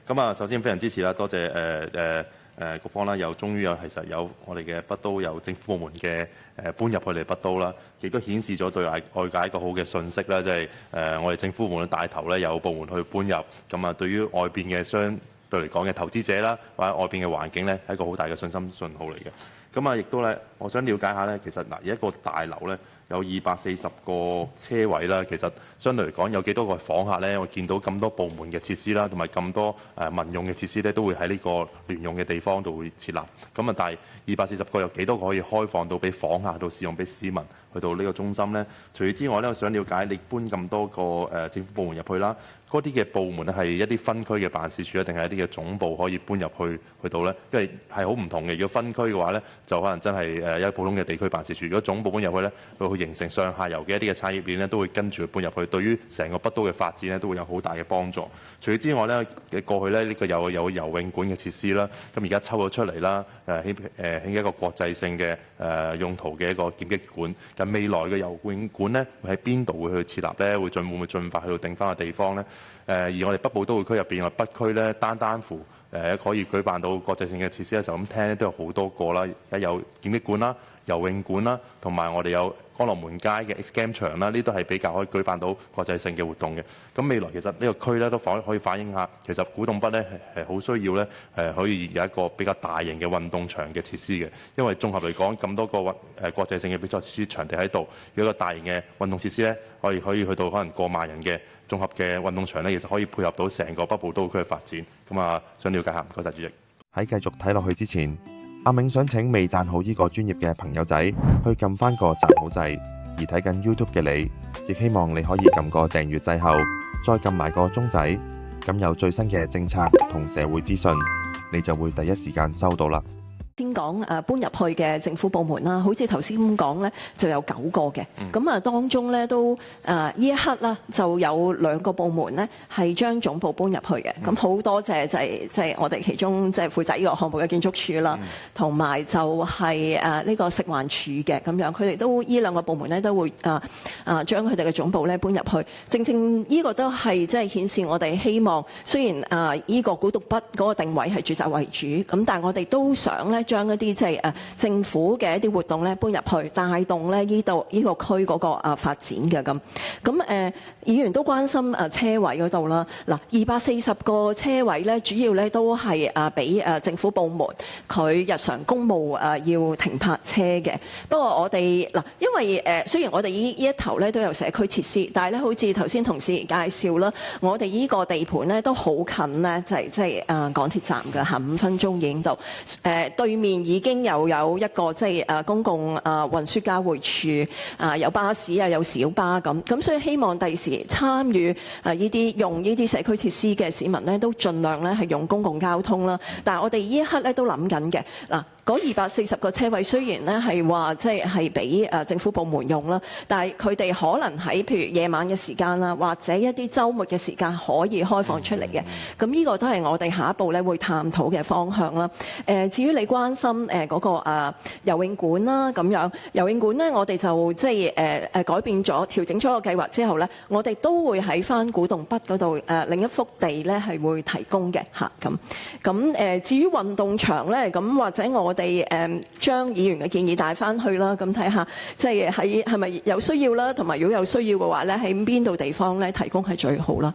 咁啊，首先非常支持啦，多謝局方啦，終於其實有我哋嘅北都有政府部門嘅搬入去嚟北都啦，亦都顯示咗對外界一個好嘅訊息啦，即係我哋政府部門帶頭咧有部門去搬入，咁啊對於外邊嘅相對嚟講嘅投資者啦，或者外邊嘅環境咧係一個好大嘅信心信號嚟嘅。咁啊，亦都咧，我想了解下咧，其實嗱，一個大樓咧有240個車位啦，其實相對嚟講有幾多個訪客咧？我見到咁多部門嘅設施啦，同埋咁多民用嘅設施咧，都會喺呢個聯用嘅地方度會設立。咁啊，但係240個有幾多個可以開放到俾訪客到使用，俾市民去到呢個中心咧？除此之外咧，我想了解你搬咁多個政府部門入去啦，嗰啲嘅部門係一啲分區嘅辦事處，定係一啲嘅總部可以搬入去到咧？因為係好唔同嘅。如果分區嘅話咧，就可能真係一普通嘅地區辦事處。如果總部搬入去咧，會形成上下游嘅一啲嘅產業鏈咧，都會跟住搬入去，對於成個北都嘅發展咧，都會有好大嘅幫助。除此之外咧，過去咧呢個有游泳館嘅設施啦，咁而家抽咗出嚟啦，起一個國際性嘅用途嘅一個劍擊館。咁未來嘅游泳館咧，會喺邊度會去設立咧？會唔會盡快去到定翻個地方咧？而我哋北部都會區入邊，我北區咧單乎可以舉辦到國際性嘅設施咧，就咁聽咧都有好多個啦。而家有劍擊館啦、游泳館啦，同埋我哋有江樂門街嘅 X Game 場啦，呢都係比較可以舉辦到國際性嘅活動嘅。咁未來其實呢個區咧都可以反映下，其實古洞北咧係好需要咧可以有一個比較大型嘅運動場嘅設施嘅。因為綜合嚟講，咁多個國際性嘅比賽設施場地喺度，有一個大型嘅運動設施咧，可以去到可能過萬人嘅綜合嘅運動場咧，其實可以配合到成個北部都區嘅發展。咁啊，想了解下，唔該晒主席。喺繼續睇落去之前，阿銘想請未讚好呢個專業嘅朋友仔去撳翻個讚好掣，而睇緊 YouTube 嘅你，亦希望你可以撳個訂閱掣後，再撳埋個鐘仔，咁有最新嘅政策同社會資訊，你就會第一時間收到啦。先講搬入去嘅政府部門啦，好似頭先咁講咧，就有9個嘅。咁啊，當中咧都呢一刻啦，就有2個部門咧係將總部搬入去嘅。咁好多謝就係我哋其中即係負責呢個項目嘅建築署啦，同埋就係呢個食環署嘅咁樣，佢哋都呢2個部門咧都會將佢哋嘅總部咧搬入去。正正呢個都係即係顯示我哋希望，雖然呢個古洞北嗰個定位係住宅為主，咁但係我哋都想咧，將一啲即係政府嘅一啲活動咧搬入去，帶動咧呢個區嗰個發展嘅咁。議員都關心車位嗰度啦。嗱，240個車位咧，主要咧都係俾政府部門佢日常公務要停泊車嘅。不過我哋嗱，因為雖然我哋呢一頭咧都有社區設施，但係咧好似頭先同事介紹啦，我哋呢個地盤咧都好近咧，就係即係港鐵站嘅，行5分鐘已經到。對面已經有一個即係公共運輸交匯處，有巴士有小巴咁，所以希望第時參與呢啲用呢啲社區設施嘅市民咧，都盡量咧係用公共交通啦。但係我哋呢一刻咧都諗緊嘅嗱。嗰240個車位雖然咧係話即係俾政府部門用啦，但係佢哋可能喺譬如夜晚嘅時間啦，或者一啲週末嘅時間可以開放出嚟嘅。咁呢個都係我哋下一步咧會探討嘅方向啦。至於你關心嗰個游泳館啦咁樣，游泳館咧我哋就即係改變咗調整咗個計劃之後咧，我哋都會喺翻古洞北嗰度另一幅地咧係會提供嘅嚇咁。咁至於運動場咧，咁或者我哋將議員嘅建議帶翻去啦，咁睇下即係係咪有需要啦，同埋如果有需要嘅話咧，喺邊度地方咧提供係最好啦。